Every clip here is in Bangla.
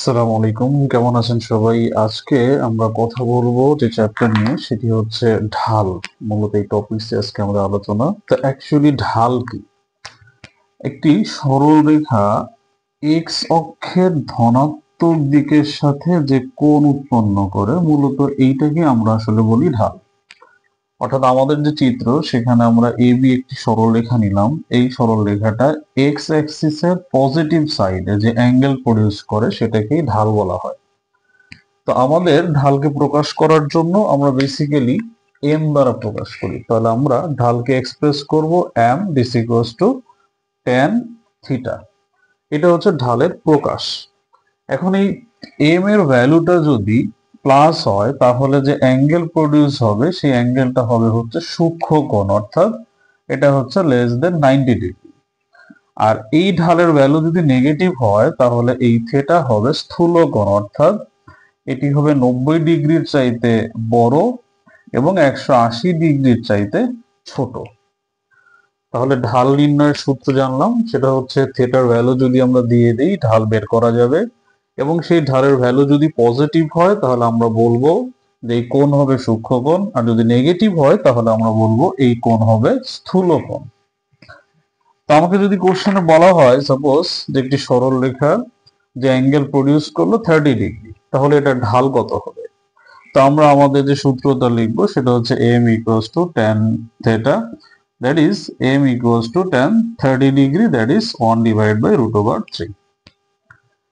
আসসালামু আলাইকুম, কেমন আছেন সবাই? আজকে আমরা কথা বলবো যে চ্যাপ্টার নিয়ে, সেটি হচ্ছে ঢাল। মূলত এই টপিকস আজকে আমরা আলোচনা। তো অ্যাকচুয়ালি ঢাল কি? একটি সরলরেখা এক্স অক্ষের ধনাত্মক দিকের সাথে যে কোণ উৎপন্ন করে, মূলত এইটাকে আমরা আসলে বলি ঢাল। অর্থাৎ আমাদের যে চিত্র, সেখানে আমরা এ বি একটি সরলরেখা নিলাম। এই সরলরেখাটা এক্স অ্যাক্সিসের পজিটিভ সাইডে যে অ্যাঙ্গেল প্রডিউস করে সেটাকেই ঢাল বলা হয়। তো আমাদের ঢালকে প্রকাশ করার জন্য আমরা বেসিক্যালি এম দ্বারা প্রকাশ করি। তাহলে আমরা ঢালকে এক্সপ্রেস করব M this equals to tan theta. এটা হচ্ছে ঢালের প্রকাশ। এখন এই এম এর ভ্যালুটা যদি প্লাস হয়, তাহলে যে অ্যাঙ্গেল প্রডিউস হবে সেই অ্যাঙ্গেলটা হবে হচ্ছে সূক্ষ্ম কোণ, অর্থাৎ এটা হচ্ছে লেস দেন 90 ডিগ্রি। আর এই ঢালের ভ্যালু যদি নেগেটিভ হয়, তাহলে এই থিটা হবে স্থূল কোণ, অর্থাৎ এটি হবে 90 ডিগ্রির চাইতে বড় এবং 180 ডিগ্রির চাইতে ছোট। তাহলে ঢাল নির্ণয়ের সূত্র জানলাম, সেটা হচ্ছে থিটার ভ্যালু যদি আমরা দিয়ে দিই, ঢাল বের করা যাবে। এবং সেই ঢালের ভ্যালু যদি পজিটিভ হয়, তাহলে আমরা বলবো যে এই কোণ হবে সূক্ষ্ম কোণ, আর যদি নেগেটিভ হয় তাহলে আমরা বলবো এই কোণ হবে স্থূল কোণ। তো আমাকে যদি কোশ্চেনে বলা হয় সাপোজ যে একটি সরল রেখা যে অ্যাঙ্গেল প্রডিউস করলো 30 ডিগ্রি, তাহলে এটা ঢাল কত হবে? তো আমরা আমাদের যে সূত্রটা লিখবো সেটা হচ্ছে m equals to tan theta, that is m equals to tan 30 degree, that is 1 divided by root over 3।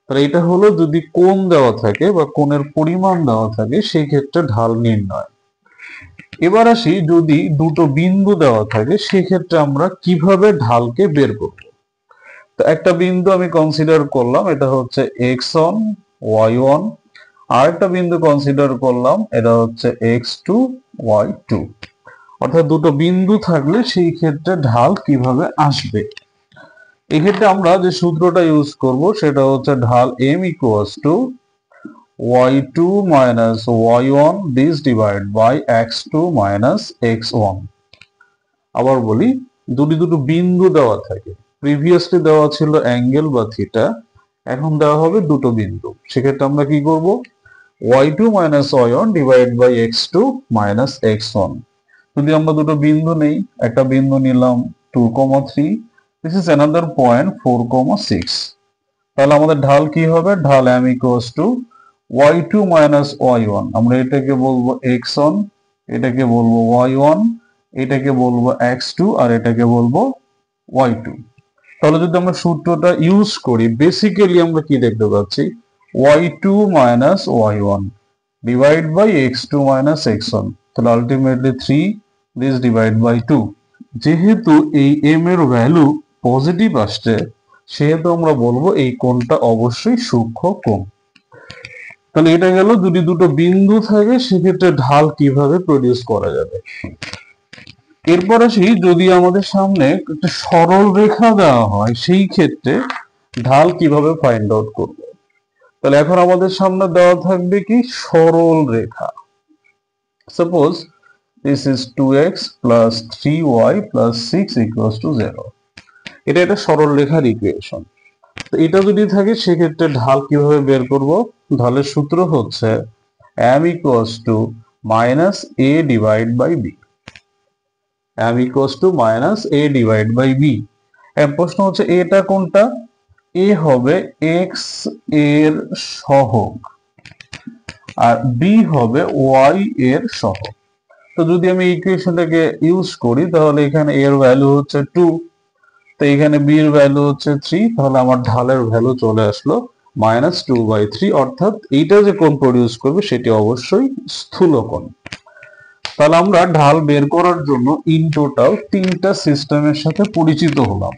তাহলে এটা হলো যদি কোণ দেওয়া থাকে বা কোণের পরিমাণ দেওয়া থাকে সেই ক্ষেত্রে ঢাল নির্ণয়। এবার আসি যদি দুটো বিন্দু দেওয়া থাকে সেক্ষেত্রে আমরা কিভাবে ঢালকে বের করব। তো একটা বিন্দু আমি কনসিডার করলাম, এটা হচ্ছে x1 y1, আর একটা বিন্দু কনসিডার করলাম, এটা হচ্ছে x2 y2। অর্থাৎ দুটো বিন্দু থাকলে সেই ক্ষেত্রে ঢাল কিভাবে আসবে। এক্ষেত্রে আমরা যে সূত্রটা ইউজ করব সেটা হচ্ছে ঢাল m equals to y2 minus y1 this divided by x2 minus x1। আবার বলি, দুটো বিন্দু দেওয়া থাকে, প্রিভিয়াসলি দেওয়া ছিল অ্যাঙ্গেল বা থিটা, এখন দেওয়া হবে দুটো বিন্দু। সেক্ষেত্রে আমরা কি করব, y2 minus y1 divided by x2 minus x1। যদি আমরা দুটো বিন্দু নেই, একটা বিন্দু নিলাম 2,3, this is another point 4,6। তাহলে আমাদের ঢাল কি হবে? ঢাল m equals to y2 minus y1, আমরা এটাকে বলবো x1, এটাকে বলবো y1, এটাকে বলবো x2, আর এটাকে বলবো y2। তাহলে যদি আমরা সূত্রটা ইউজ করি, বেসিক্যালি আমরা কি দেখতে পাচ্ছি, y2 minus y1 divide by x2 minus x1, তাহলে আলটিমেটলি 3 this divide by 2। যেহেতু এই m এর ভ্যালু পজিটিভ আসছে, সেহেতু আমরা বলবো এই কোণটা অবশ্যই সূক্ষ্ম কোণ। তাহলে এটা গেল যদি দুটো বিন্দু থাকে সেক্ষেত্রে ঢাল কিভাবে প্রডিউস করা যাবে। এরপর আসি, যদি আমাদের সামনে একটা সরল রেখা দেওয়া হয় সেই ক্ষেত্রে ঢাল কিভাবে ফাইন্ড আউট করব। তাহলে এখন আমাদের সামনে দেওয়া থাকবে কি, সরল রেখা। Suppose this is 2x plus 3y plus 6 equals to 0। এটা একটা সরল রেখার ইকুয়েশন। তো এটা যদি থাকে সেক্ষেত্রে ঢাল কিভাবে বের করব। ঢালের সূত্র হচ্ছে m equals to minus a divide by b, m equals to minus a divide by b। প্রশ্ন হচ্ছে এটা কোনটা? a হবে x এর সহগ আর b হবে y এর সহগ। তো যদি আমি ইকুয়েশনটাকে ইউজ করি, তাহলে এখানে a এর ভ্যালু হচ্ছে 2, তো এখানে b এর ভ্যালু হচ্ছে 3, তাহলে আমার ঢালের ভ্যালু চলে আসলো -2/3। অর্থাৎ এইটা যে কোণ প্রডিউস করবে সেটি অবশ্যই স্থূল কোণ। তাহলে আমরা ঢাল বের করার জন্য ইন টোটাল 3টা সিস্টেমের সাথে পরিচিত হলাম।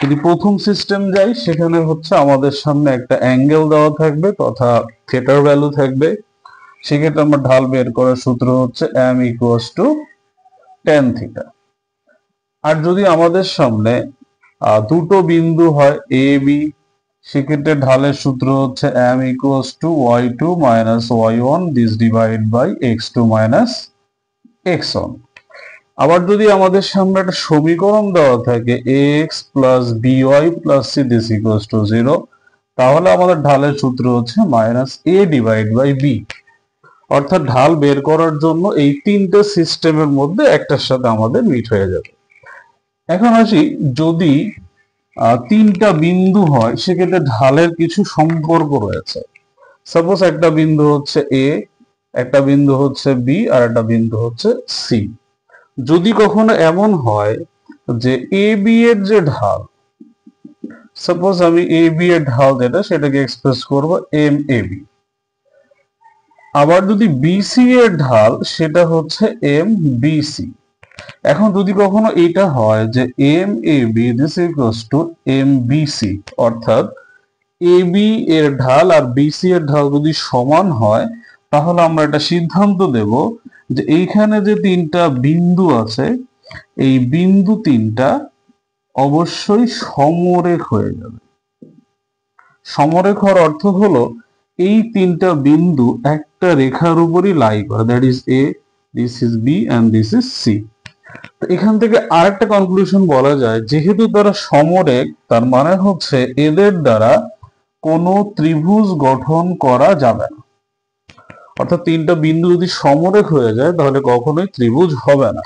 যদি প্রথম সিস্টেম যাই, সেখানে হচ্ছে আমাদের সামনে একটা অ্যাঙ্গেল দেওয়া থাকবে তথা থিটার ভ্যালু থাকবে। সেক্ষেত্রে আমরা ঢাল বের করার সূত্র হচ্ছে m equals to tan theta। আর যদি আমাদের সামনে দুটো বিন্দু হয় a b, সেক্ষেত্রে ঢালের সূত্র হচ্ছে m equals to y2 minus y1 this divided by x2 minus x1। আবার যদি আমাদের সামনে একটা সমীকরণ দেওয়া থাকে ax plus by plus c this equals to 0, তাহলে আমাদের ঢালের সূত্র হচ্ছে -a/b। অর্থাৎ ঢাল বের করার জন্য এই তিনটে সিস্টেমের মধ্যে একটার সাথে আমাদের মিট হয়ে যাবে। এখন আসি, যদি তিনটা বিন্দু হয় সেক্ষেত্রে ঢালের কিছু সম্পর্ক রয়েছে। সাপোজ একটা বিন্দু হচ্ছে এ, একটা বিন্দু হচ্ছে বি, আর একটা বিন্দু হচ্ছে সি। যদি কখনো এমন হয় যে এ বি এর যে ঢাল, সাপোজ আমি এ বি এর ঢাল যেটা সেটাকে এক্সপ্রেস করব এম এ বি, আবার যদি বিসি এর ঢাল সেটা হচ্ছে এম বিসি। এখন যদি কখনো এটা হয় যে M A B this equals to M BC, অর্থাৎ এ বি এর ঢাল আর বিসি এর ঢাল যদি সমান হয়, তাহলে আমরা একটা সিদ্ধান্ত দেব যে এইখানে যে তিনটা বিন্দু আছে এই বিন্দু তিনটা অবশ্যই সমরেখ হয়ে যাবে। সমরেখ হওয়ার অর্থ হলো এই তিনটা বিন্দু একটা রেখার উপরই লাই করে, that is A, this is B and this is C. তো এখান থেকে আরেকটা কনক্লুশন বলা যায়, যেহেতু তারা সমরেখ তার মানে হচ্ছে এদের দ্বারা কোনো ত্রিভুজ গঠন করা যাবে না। অর্থাৎ তিনটা বিন্দু যদি সমরেখ হয়ে যায় তাহলে কখনোই ত্রিভুজ হবে না।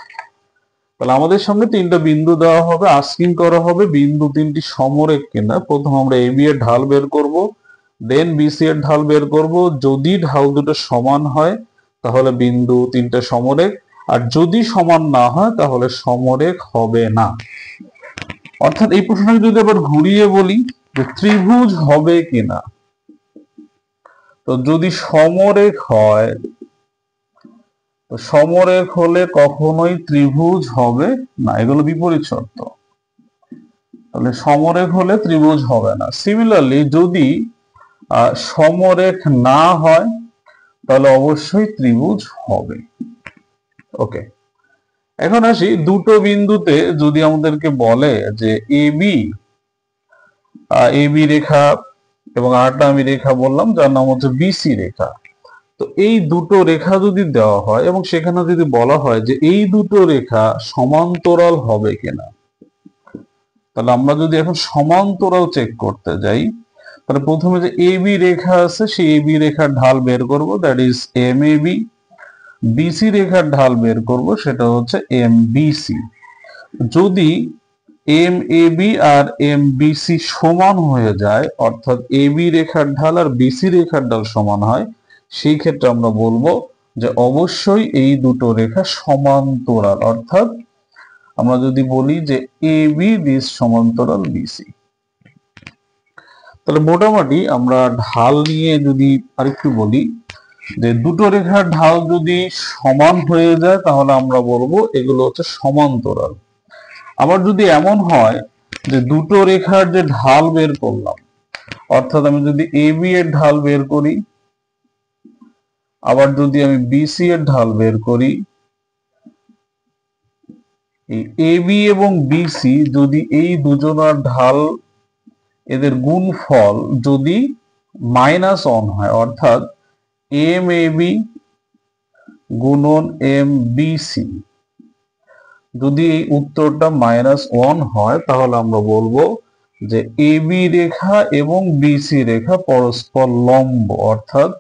তাহলে আমাদের সামনে তিনটা বিন্দু দেওয়া হবে, আস্কিং করা হবে বিন্দু তিনটি সমরেখ কিনা। প্রথম আমরা এ বি এর ঢাল বের করব, দেন বিসি এর ঢাল বের করব। যদি ঢাল দুটো সমান হয় তাহলে বিন্দু তিনটা সমরেখ, আর যদি সমান না হয় তাহলে সমরেখ হবে না। অর্থাৎ এই প্রশ্নটাকে যদি আবার ঘুরিয়ে বলি যে ত্রিভুজ হবে কিনা, তো যদি সমরেখ হয়, তো সমরেখ হলে কখনোই ত্রিভুজ হবে না, এগুলো বিপরীত শর্ত। তাহলে সমরেখ হলে ত্রিভুজ হবে না। সিমিলারলি যদি সমরেখ না হয় তাহলে অবশ্যই ত্রিভুজ হবে। ওকে, এখন আসি, দুটো বিন্দুতে যদি আমাদেরকে বলে যে এ বি রেখা এবং আরেকটা আমি রেখা বললাম যার নাম হচ্ছে বিসি রেখা, তো এই দুটো রেখা যদি দেওয়া হয় এবং সেখানে যদি বলা হয় যে এই দুটো রেখা সমান্তরাল হবে কিনা, তাহলে আমরা যদি এখন সমান্তরাল চেক করতে যাই, তাহলে প্রথমে যে এ বি রেখা আছে সেই এ বি রেখার ঢাল বের করব, that is M A B. BC রেখার ঢাল বের করব, সেটা হচ্ছে এম বিসি। যদি এম এ বি আর এম বিসি সমান হয়ে যায়, অর্থাৎ এ বি রেখার ঢাল আর বিসি রেখার ঢাল সমান হয়, সেই ক্ষেত্রে আমরা বলবো যে অবশ্যই এই দুটো রেখা সমান্তরাল। অর্থাৎ আমরা যদি বলি যে এ বি দিস সমান্তরাল বিসি, তাহলে মোটামুটি আমরা ঢাল নিয়ে যদি আরেকটু বলি যে দুটো রেখার ঢাল যদি সমান হয়ে যায় তাহলে আমরা বলবো এগুলো হচ্ছে সমান্তরাল। আবার যদি এমন হয় যে দুটো রেখার যে ঢাল বের করলাম, অর্থাৎ আমি যদি এ বি এর ঢাল বের করি, আবার যদি আমি বিসি এর ঢাল বের করি, এই এ বি এবং বিসি যদি এই দুজনার ঢাল এদের গুণফল যদি -1 হয়, অর্থাৎ এম এ বি গুণন এম বিসি, যদি এই উত্তরটা -1 হয় তাহলে আমরা বলবো যে এ বি রেখা এবং বিসি রেখা পরস্পর লম্ব, অর্থাৎ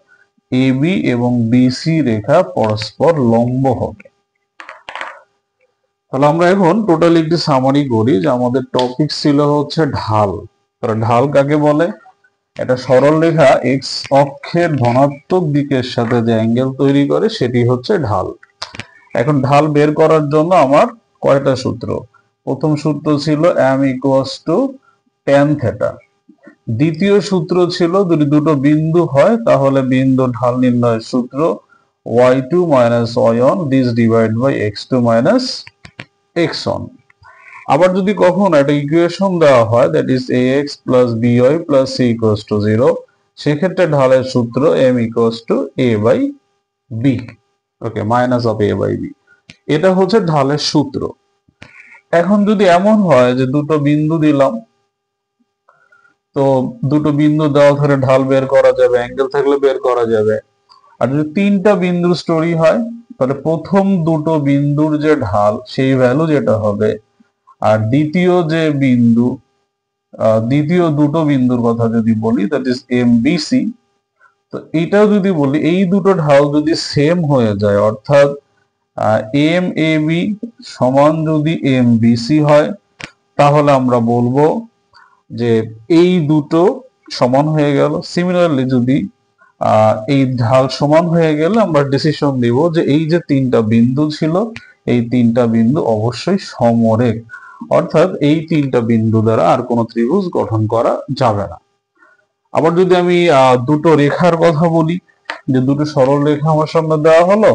এ বি এবং বিসি রেখা পরস্পর লম্ব হবে। তাহলে আমরা এখন টোটালি একটি সামারি করি যে আমাদের টপিক ছিল হচ্ছে ঢাল। তাহলে ঢাল কাকে বলে? এটা সরল রেখা এক্স অক্ষের ধনাত্মক দিকের সাথে যে অ্যাঙ্গেল তৈরি করে সেটি হচ্ছে ঢাল। এখন ঢাল বের করার জন্য আমার কয়টা সূত্র? প্রথম সূত্র ছিল m = tan θ। দ্বিতীয় সূত্র ছিল যদি দুটো বিন্দু হয় তাহলে বিন্দু ঢাল নির্ণয়ের সূত্র y2 - y1 this divided by x2 - x1। আবার যদি কখনো একটা ইকুয়েশন দেওয়া হয় that is ax + by + c = 0, সেক্ষেত্রে ঢালের সূত্র m = a/b। ওকে, -a/b, এটা হচ্ছে ঢালের সূত্র। এখন যদি এমন হয় যে দুটো বিন্দু দিলাম, তো দুটো বিন্দু দেওয়া ধরে ঢাল বের করা যাবে, অ্যাঙ্গেল থাকলে বের করা যাবে। আর যদি তিনটা বিন্দুর স্টোরি হয় তাহলে প্রথম দুটো বিন্দুর যে ঢাল সেই ভ্যালু যেটা হবে, আর দ্বিতীয় যে বিন্দু দ্বিতীয় দুটো বিন্দুর কথা যদি বলি, that is M B C. তো এইটাও যদি বলি, এই দুটো ঢাল যদি সেম হয়ে যায়, অর্থাৎ এম এ বি সমান যদি এম বি সি হয়, তাহলে আমরা বলবো যে এই দুটো সমান হয়ে গেল। সিমিলারলি যদি এই ঢাল সমান হয়ে গেলে আমরা ডিসিশন দিব যে এই যে তিনটা বিন্দু ছিল, এই তিনটা বিন্দু অবশ্যই সমরেখ, অর্থাৎ এই তিনটা বিন্দু দ্বারা আর কোনো ত্রিভুজ গঠন করা যাবে না। আবার যদি আমি দুটো রেখার কথা বলি, যে দুটো সরল রেখা আমার সামনে দেওয়া হলো,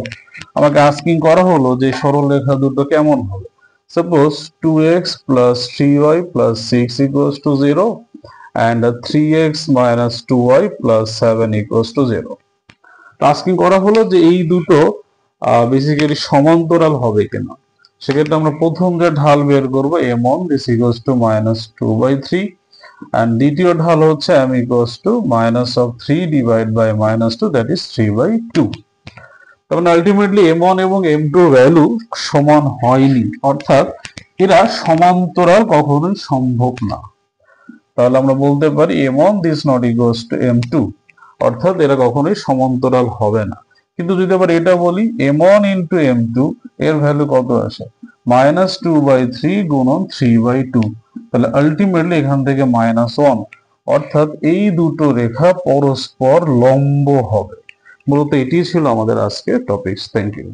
আমাকে আস্কিং করা হলো যে সরল রেখা দুটো কেমন হবে। Suppose 2x plus 3y plus 6 equals to 0 and 3x minus 2y plus 7 equals to 0. Asking করা হলো যে এই দুটো বেসিক্যালি সমান্তরাল হবে কিনা। সেক্ষেত্রে আমরা প্রথম যে ঢাল বের করবো m1 this equals to minus 2/3, and দ্বিতীয় ঢাল হচ্ছে m equals to minus of 3 divided by minus 2, that is 3/2। তখন আলটিমেটলি m1 এবং m2 ভ্যালু সমান হয়নি, অর্থাৎ এরা সমান্তরাল কখনোই সম্ভব না। তাহলে আমরা বলতে পারি m1 is not equals to m2, অর্থাৎ এরা কখনোই সমান্তরাল হবে না। কিন্তু যদি আবার এটা বলি m1 into m2 এর ভ্যালু কত আসে, minus 2/3 গুণন 3/2, তাহলে আলটিমেটলি এখান থেকে -1, অর্থাৎ এই দুটো রেখা পরস্পর লম্ব হবে। মূলত এটি ছিল আমাদের আজকের টপিকস। Thank you.